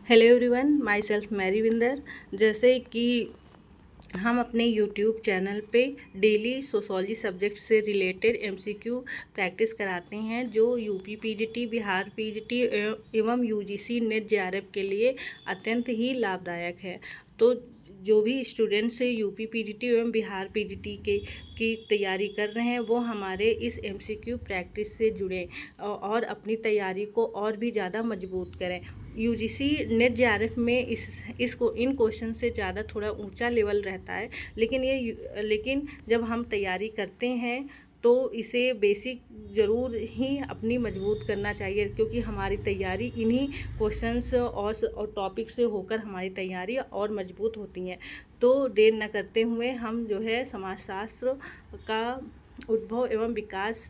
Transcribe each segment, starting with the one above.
Hello everyone, my self Mariwinder. जैसे कि हम अपने यूट्यूब चैनल पे डेली सोशोलॉजी सब्जेक्ट से रिलेटेड एमसीक्यू प्रैक्टिस कराते हैं, जो यूपी पीजीटी, बिहार पीजीटी एवं यूजीसी नेट जेआरएफ के लिए अत्यंत ही लाभदायक है। तो जो भी स्टूडेंट्स यूपी पीजीटी एवं बिहार पीजीटी की तैयारी कर रहे हैं, वो हमारे इस एमसीक्यू प्रैक्टिस से जुड़ें और अपनी तैयारी को और भी ज़्यादा मजबूत करें। यूजीसी नेट जेआरएफ में इसको इन क्वेश्चन से ज़्यादा थोड़ा ऊंचा लेवल रहता है, लेकिन जब हम तैयारी करते हैं तो इसे बेसिक ज़रूर ही अपनी मजबूत करना चाहिए, क्योंकि हमारी तैयारी इन्हीं क्वेश्चंस और टॉपिक से होकर हमारी तैयारी और मजबूत होती हैं। तो देर न करते हुए हम जो है समाजशास्त्र का उद्भव एवं विकास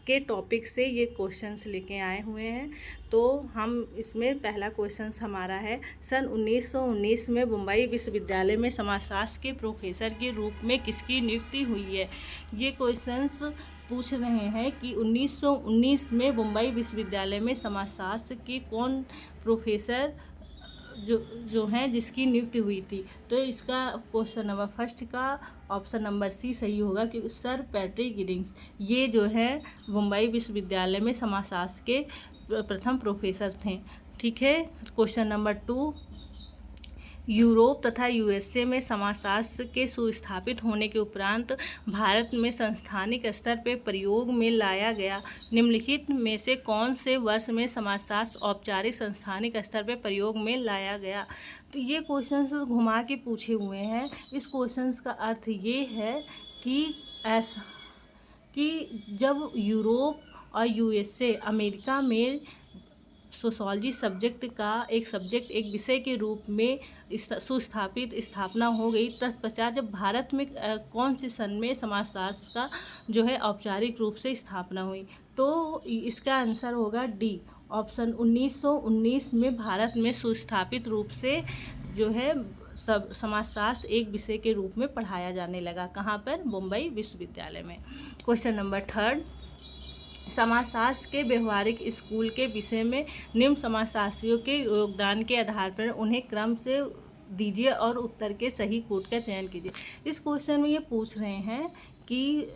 के टॉपिक से ये क्वेश्चंस लेके आए हुए हैं। तो हम इसमें पहला क्वेश्चंस हमारा है, सन 1919 में मुंबई विश्वविद्यालय में समाजशास्त्र के प्रोफेसर के रूप में किसकी नियुक्ति हुई है। ये क्वेश्चंस पूछ रहे हैं कि 1919 में मुंबई विश्वविद्यालय में समाजशास्त्र के कौन प्रोफेसर जो हैं जिसकी नियुक्ति हुई थी। तो इसका क्वेश्चन नंबर फर्स्ट का ऑप्शन नंबर सी सही होगा, क्योंकि सर पैट्रिक गिडिंग्स ये जो है मुंबई विश्वविद्यालय में समाजशास्त्र के प्रथम प्रोफेसर थे। ठीक है। क्वेश्चन नंबर 2, यूरोप तथा यूएसए में समाजशास्त्र के सुस्थापित होने के उपरांत भारत में संस्थानिक स्तर पर प्रयोग में लाया गया निम्नलिखित में से कौन से वर्ष में समाजशास्त्र औपचारिक संस्थानिक स्तर पर प्रयोग में लाया गया। तो ये क्वेश्चंस घुमा के पूछे हुए हैं। इस क्वेश्चंस का अर्थ ये है कि जब यूरोप और यूएसए अमेरिका में सोशोलॉजी सब्जेक्ट का एक विषय के रूप में स्थापना हो गई, तत्पश्चात जब भारत में कौन से सन में समाजशास्त्र का जो है औपचारिक रूप से स्थापना हुई। तो इसका आंसर होगा डी ऑप्शन 1919 में भारत में सुस्थापित रूप से जो है समाजशास्त्र एक विषय के रूप में पढ़ाया जाने लगा। कहाँ पर? मुंबई विश्वविद्यालय में। क्वेश्चन नंबर 3, समाजशास्त्र के व्यवहारिक स्कूल के विषय में निम्न समाजशास्त्रियों के योगदान के आधार पर उन्हें क्रम से दीजिए और उत्तर के सही कोड का चयन कीजिए। इस क्वेश्चन में ये पूछ रहे हैं कि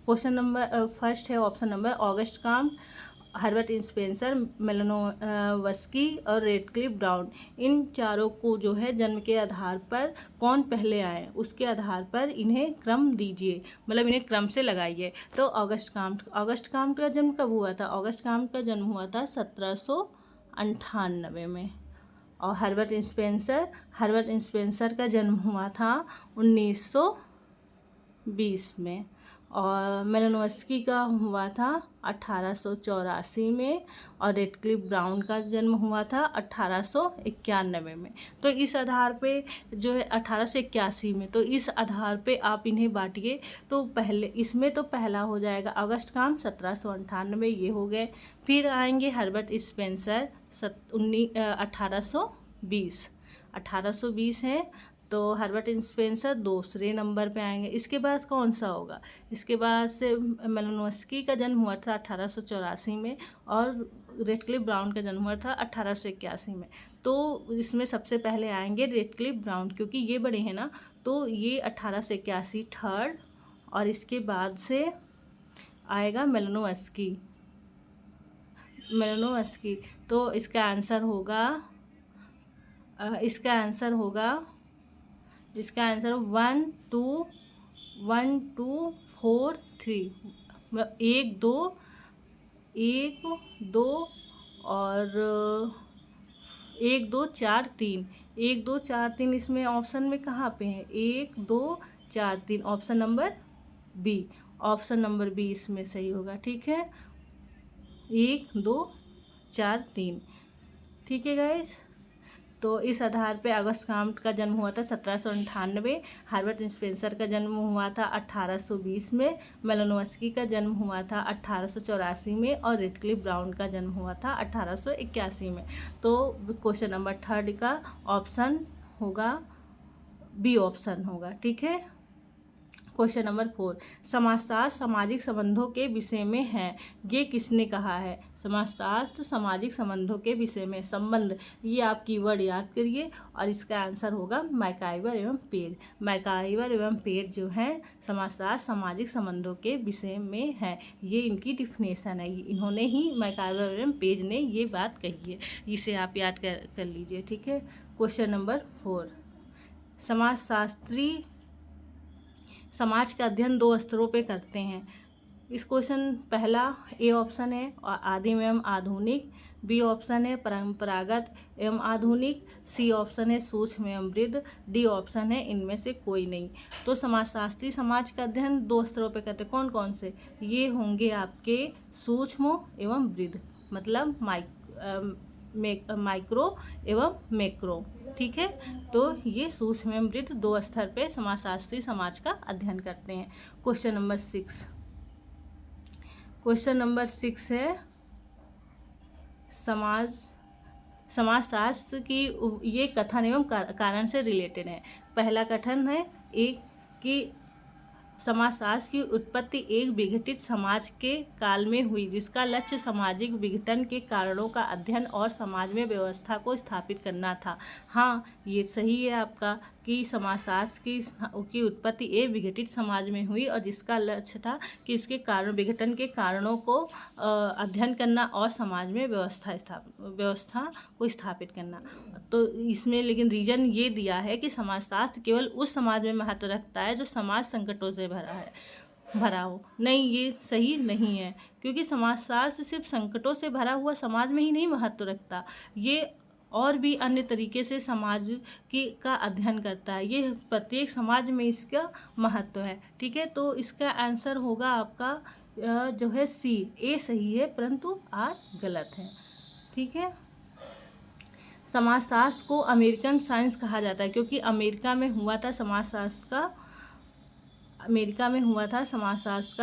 क्वेश्चन नंबर फर्स्ट है option number August Comte, Herbert Spencer, Malinowski और रेडक्लिफ ब्राउन, इन चारों को जो है जन्म के आधार पर कौन पहले आए उसके आधार पर इन्हें क्रम दीजिए, मतलब इन्हें क्रम से लगाइए। तो ऑगस्ट कॉम्ट का जन्म कब हुआ था? ऑगस्ट कॉम्ट का जन्म हुआ था 1798 में। और हर्बर्ट स्पेंसर का जन्म हुआ था 1920 में। और मेलानोव्स्की का हुआ था 1884 में। और रेडक्लिफ ब्राउन का जन्म हुआ था 1891 में। तो इस आधार पे जो है 1881 में, तो इस आधार पे आप इन्हें बांटिए। तो पहले इसमें तो पहला हो जाएगा अगस्त कॉम्ट 1798, ये हो गए। फिर आएंगे हर्बर्ट स्पेंसर 1820 है, तो हर्बर्ट स्पेंसर दूसरे नंबर पे आएंगे। इसके बाद कौन सा होगा? इसके बाद से मेलानोव्स्की का जन्म हुआ था 1884 में और रेडक्लिफ ब्राउन का जन्म हुआ था 1881 में। तो इसमें सबसे पहले आएंगे रेडक्लिफ ब्राउन, क्योंकि ये बड़े हैं ना, तो ये 1881 थर्ड, और इसके बाद से आएगा मेलानोव्स्की। तो इसका आंसर होगा 1 2 4 3, 1 2 और 1 2 4 3, 1 2 4 3 इसमें ऑप्शन में कहाँ पे है? 1 2 4 3, ऑप्शन नंबर बी इसमें सही होगा। ठीक है, 1 2 4 3। ठीक है गाइज। तो इस आधार पे अगस्त कॉम्ट का जन्म हुआ था 1798, हर्बर्ट स्पेंसर का जन्म हुआ था 1820 में, मेलानोव्स्की का जन्म हुआ था 1884 में और रेडक्लिफ ब्राउन का जन्म हुआ था 1881 में। तो क्वेश्चन नंबर 3 का ऑप्शन होगा बी ऑप्शन होगा। ठीक है। क्वेश्चन नंबर 4, समाजशास्त्र सामाजिक संबंधों के विषय में है, ये किसने कहा है? समाजशास्त्र सामाजिक संबंधों के विषय में, संबंध, ये आप कीवर्ड याद करिए और इसका आंसर होगा मैकाइवर एवं पेज। मैकाइवर एवं पेज जो है समाजशास्त्र सामाजिक संबंधों के विषय में है, ये इनकी डिफिनेशन है, इन्होंने ही मैकाइवर एवं पेज ने ये बात कही है, इसे आप याद कर लीजिए, ठीक है। क्वेश्चन नंबर 4, समाजशास्त्री समाज का अध्ययन 2 स्तरों पे करते हैं। इस क्वेश्चन पहला ए ऑप्शन है आदिम एवं आधुनिक, बी ऑप्शन है परंपरागत एवं आधुनिक, सी ऑप्शन है सूक्ष्म एवं वृद्ध, डी ऑप्शन है इनमें से कोई नहीं। तो समाजशास्त्री समाज का अध्ययन 2 स्तरों पे करते हैं, कौन कौन से? ये होंगे आपके सूक्ष्म एवं वृद्ध, मतलब माइक्रो एवं मैक्रो, ठीक है। तो ये सूक्ष्म एवं वृद्ध 2 स्तर पे समाजशास्त्री समाज का अध्ययन करते हैं। क्वेश्चन नंबर 6, क्वेश्चन नंबर 6 है समाजशास्त्र की, ये कथन एवं कारण से रिलेटेड है। पहला कथन है एक कि समाजशास्त्र की उत्पत्ति एक विघटित समाज के काल में हुई, जिसका लक्ष्य सामाजिक विघटन के कारणों का अध्ययन और समाज में व्यवस्था को स्थापित करना था। हाँ, ये सही है आपका कि समाजशास्त्र की उत्पत्ति एक विघटित समाज में हुई और जिसका लक्ष्य था कि इसके कारण विघटन के कारणों को अध्ययन करना और समाज में व्यवस्था को स्थापित करना। तो इसमें लेकिन रीजन ये दिया है कि समाजशास्त्र केवल उस समाज में महत्व रखता है जो समाज संकटों से भरा हो। नहीं, ये सही नहीं है, क्योंकि समाजशास्त्र सिर्फ संकटों से भरा हुआ समाज में ही नहीं महत्व रखता, ये और भी अन्य तरीके से समाज का अध्ययन करता है, ये प्रत्येक समाज में इसका महत्व है, ठीक है। तो इसका आंसर होगा आपका जो है सी, ए सही है परंतु आर गलत है, समाजशास्त्र है। समाजशास्त्र को अमेरिकन साइंस कहा जाता है क्योंकि अमेरिका में हुआ था समाजशास्त्र का।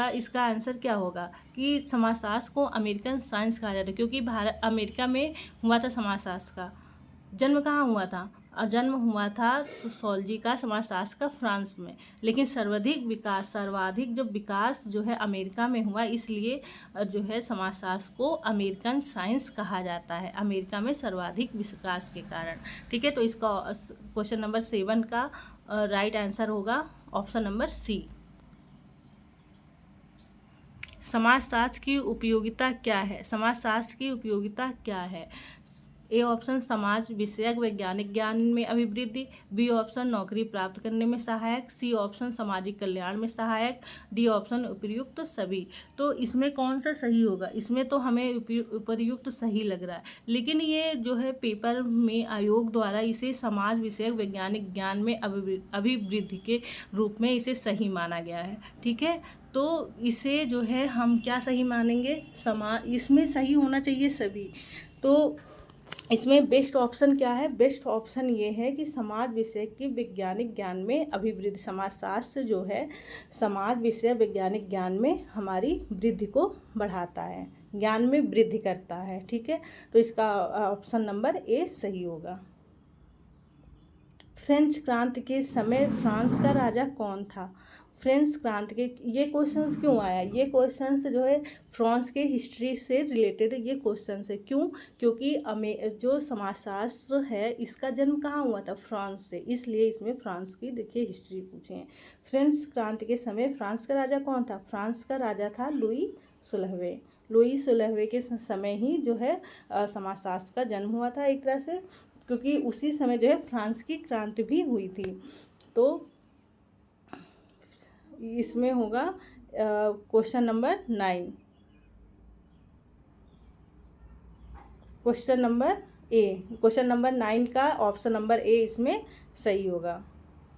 इसका आंसर क्या होगा कि समाजशास्त्र को अमेरिकन साइंस कहा जाता है क्योंकि अमेरिका में हुआ था समाजशास्त्र का। जन्म कहाँ हुआ था? जन्म हुआ था सोशियोलॉजी का, समाजशास्त्र का, फ्रांस में, लेकिन सर्वाधिक जो विकास जो है अमेरिका में हुआ, इसलिए जो है समाजशास्त्र को अमेरिकन साइंस कहा जाता है, अमेरिका में सर्वाधिक विकास के कारण, ठीक है। तो इसका क्वेश्चन नंबर 7 का राइट आंसर होगा ऑप्शन नंबर सी। समाजशास्त्र की उपयोगिता क्या है? समाजशास्त्र की उपयोगिता क्या है? ए ऑप्शन समाज विषयक वैज्ञानिक ज्ञान में अभिवृद्धि, बी ऑप्शन नौकरी प्राप्त करने में सहायक, सी ऑप्शन सामाजिक कल्याण में सहायक, डी ऑप्शन उपयुक्त सभी। तो इसमें कौन सा सही होगा? इसमें तो हमें उपयुक्त सही लग रहा है, लेकिन ये जो है पेपर में आयोग द्वारा इसे समाज विषयक वैज्ञानिक ज्ञान में अभिवृद्धि के रूप में इसे सही माना गया है, ठीक है। तो इसे जो है हम क्या सही मानेंगे? इसमें सही होना चाहिए सभी। तो इसमें बेस्ट ऑप्शन क्या है? बेस्ट ऑप्शन ये है कि समाज विषय की वैज्ञानिक ज्ञान में अभिवृद्धि, समाजशास्त्र जो है समाज विषय वैज्ञानिक ज्ञान में हमारी वृद्धि को बढ़ाता है, ज्ञान में वृद्धि करता है, ठीक है। तो इसका ऑप्शन नंबर ए सही होगा। फ्रेंच क्रांति के समय फ्रांस का राजा कौन था? फ्रेंच क्रांति के ये क्वेश्चंस क्यों आया? ये क्वेश्चंस जो है फ्रांस के हिस्ट्री से रिलेटेड ये क्वेश्चंस है। क्यों? क्योंकि जो समाजशास्त्र है इसका जन्म कहाँ हुआ था? फ्रांस से, इसलिए इसमें फ्रांस की देखिए हिस्ट्री पूछे हैं। फ्रेंच क्रांति के समय फ्रांस का राजा कौन था? फ्रांस का राजा था लुई 16वें। लुई 16वें के समय ही जो है समाजशास्त्र का जन्म हुआ था एक तरह से, क्योंकि उसी समय जो है फ्रांस की क्रांति भी हुई थी। तो इसमें होगा क्वेश्चन नंबर 9, क्वेश्चन नंबर 9 का ऑप्शन नंबर ए इसमें सही होगा,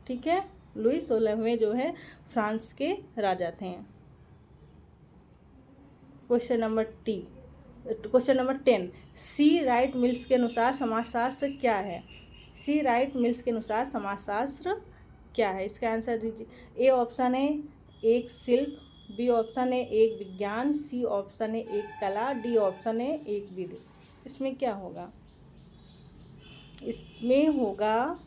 ठीक है। लुई 16वें जो है फ्रांस के राजा थे। क्वेश्चन नंबर 10, सी राइट मिल्स के अनुसार समाजशास्त्र क्या है? सी राइट मिल्स के अनुसार समाजशास्त्र क्या है? इसका आंसर दीजिए। ए ऑप्शन है एक शिल्प, बी ऑप्शन है एक विज्ञान, सी ऑप्शन है एक कला, डी ऑप्शन है एक विधि। इसमें क्या होगा? इसमें होगा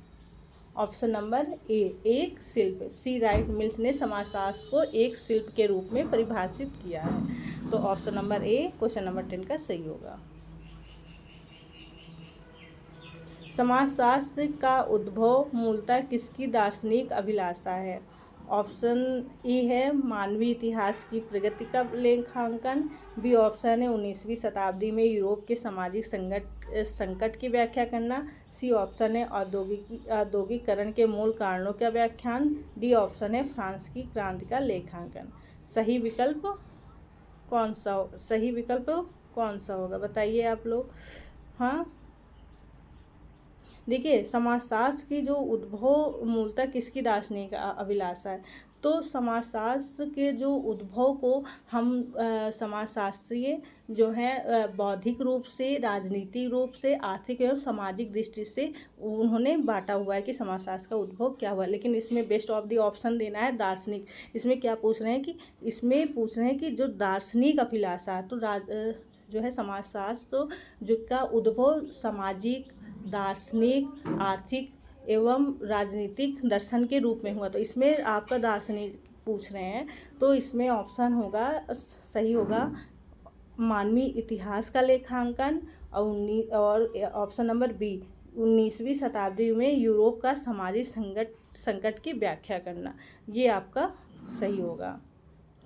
ऑप्शन नंबर ए, एक शिल्प। सी राइट मिल्स ने समाजशास्त्र को एक शिल्प के रूप में परिभाषित किया है। तो option number A question number 10 का सही होगा। समाजशास्त्र का उद्भव मूलतः किसकी दार्शनिक अभिलाषा है? ऑप्शन ए है मानवीय इतिहास की प्रगति का लेखांकन। बी ऑप्शन है 19वीं शताब्दी में यूरोप के सामाजिक संकट की व्याख्या करना। सी ऑप्शन है औद्योगिकरण के मूल कारणों का व्याख्यान। डी ऑप्शन है फ्रांस की क्रांति का लेखांकन। सही विकल्प कौन सा होगा बताइए आप लोग। हाँ, देखिए समाजशास्त्र की जो उद्भव मूलतः किसकी दार्शनिक अभिलाषा है, तो समाजशास्त्र के जो उद्भव को हम समाजशास्त्रीय जो है बौद्धिक रूप से, राजनीतिक रूप से, आर्थिक एवं सामाजिक दृष्टि से उन्होंने बांटा हुआ है कि समाजशास्त्र का उद्भव क्या हुआ। लेकिन इसमें बेस्ट ऑफ द ऑप्शन देना है दार्शनिक। इसमें क्या पूछ रहे हैं कि जो दार्शनिक अभिलाषा, तो जो है समाजशास्त्र जो का उद्भव सामाजिक, दार्शनिक, आर्थिक एवं राजनीतिक दर्शन के रूप में हुआ। तो इसमें आपका दार्शनिक पूछ रहे हैं, तो इसमें ऑप्शन होगा सही होगा मानवीय इतिहास का लेखांकन और ऑप्शन नंबर बी 19वीं शताब्दी में यूरोप का सामाजिक संकट की व्याख्या करना, ये आपका सही होगा।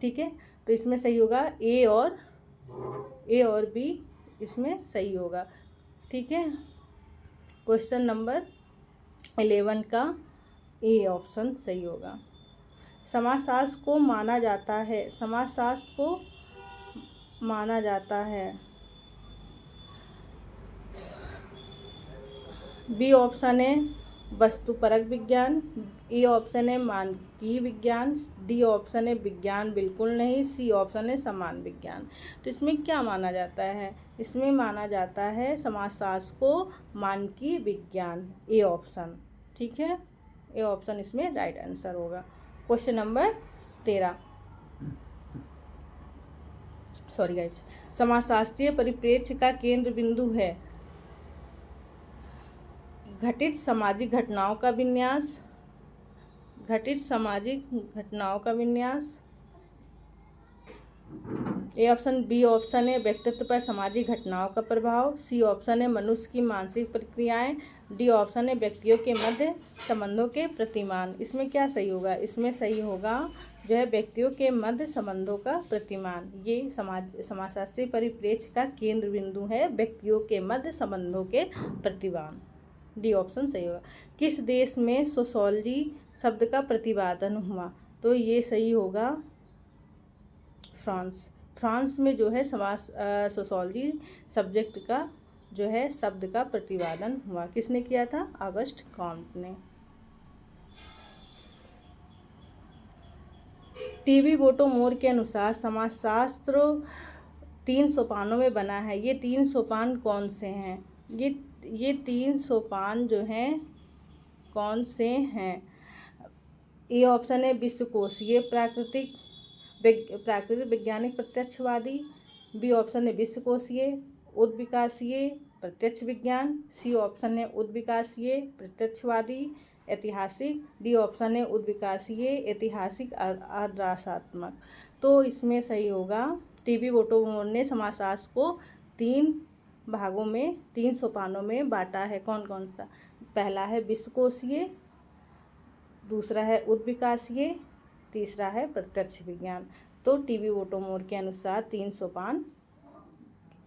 ठीक है, तो इसमें सही होगा ए और बी इसमें सही होगा। ठीक है, क्वेश्चन नंबर 11 का ए ऑप्शन सही होगा। समाजशास्त्र को माना जाता है बी ऑप्शन है वस्तुपरक विज्ञान। ए ऑप्शन है मानकीय विज्ञान। डी ऑप्शन है विज्ञान बिल्कुल नहीं। सी ऑप्शन है समान विज्ञान। तो इसमें क्या माना जाता है? इसमें माना जाता है समाजशास्त्र को मानकीय विज्ञान, ए ऑप्शन। ठीक है, ए ऑप्शन इसमें राइट आंसर होगा। क्वेश्चन नंबर 13, सॉरी गाइस, समाजशास्त्रीय परिप्रेक्ष्य का केंद्र बिंदु है घटित सामाजिक घटनाओं का विन्यास। A option. बी ऑप्शन है व्यक्तित्व पर सामाजिक घटनाओं का प्रभाव। सी ऑप्शन है मनुष्य की मानसिक प्रक्रियाएं। डी ऑप्शन है व्यक्तियों के मध्य संबंधों के प्रतिमान। इसमें क्या सही होगा? इसमें सही होगा जो है व्यक्तियों के मध्य संबंधों का प्रतिमान। ये समाजशास्त्रीय परिप्रेक्ष्य का केंद्र बिंदु है व्यक्तियों के मध्य संबंधों के प्रतिमान। डी ऑप्शन सही होगा। किस देश में सोशियोलॉजी शब्द का प्रतिपादन हुआ? तो ये सही होगा फ्रांस में जो है सोशियोलॉजी सब्जेक्ट का जो है शब्द का प्रतिपादन हुआ। किसने किया था? ऑगस्ट कॉम्ट ने। टीवी बोटो मोर के अनुसार समाजशास्त्र 3 सोपानों में बना है। ये 3 सोपान कौन से हैं? ये 3 सोपान जो हैं कौन से हैं? ए ऑप्शन है विश्वकोशीय प्राकृतिक वैज्ञानिक प्रत्यक्षवादी। बी ऑप्शन है विश्वकोशीय उद्विकासीय प्रत्यक्ष विज्ञान। सी ऑप्शन है उद्विकासीय प्रत्यक्षवादी ऐतिहासिक। डी ऑप्शन है उद्विकासीय ऐतिहासिक आदर्शात्मक। तो इसमें सही होगा टीवी बोटो मोर ने समाजशास्त्र को 3 भागों में 3 सोपानों में बांटा है। कौन कौन सा? पहला है विश्वकोशीय, दूसरा है उद्विकासीय, तीसरा है प्रत्यक्ष विज्ञान। तो टीवी बोटो मोर के अनुसार 3 सोपान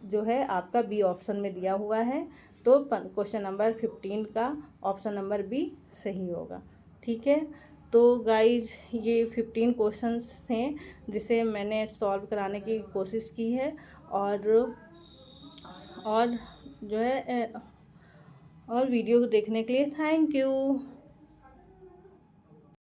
जो है आपका बी ऑप्शन में दिया हुआ है। तो क्वेश्चन नंबर 15 का ऑप्शन नंबर बी सही होगा। ठीक है, तो गाइज ये 15 क्वेश्चंस थे जिसे मैंने सॉल्व कराने की कोशिश की है। और जो है और वीडियो को देखने के लिए थैंक यू।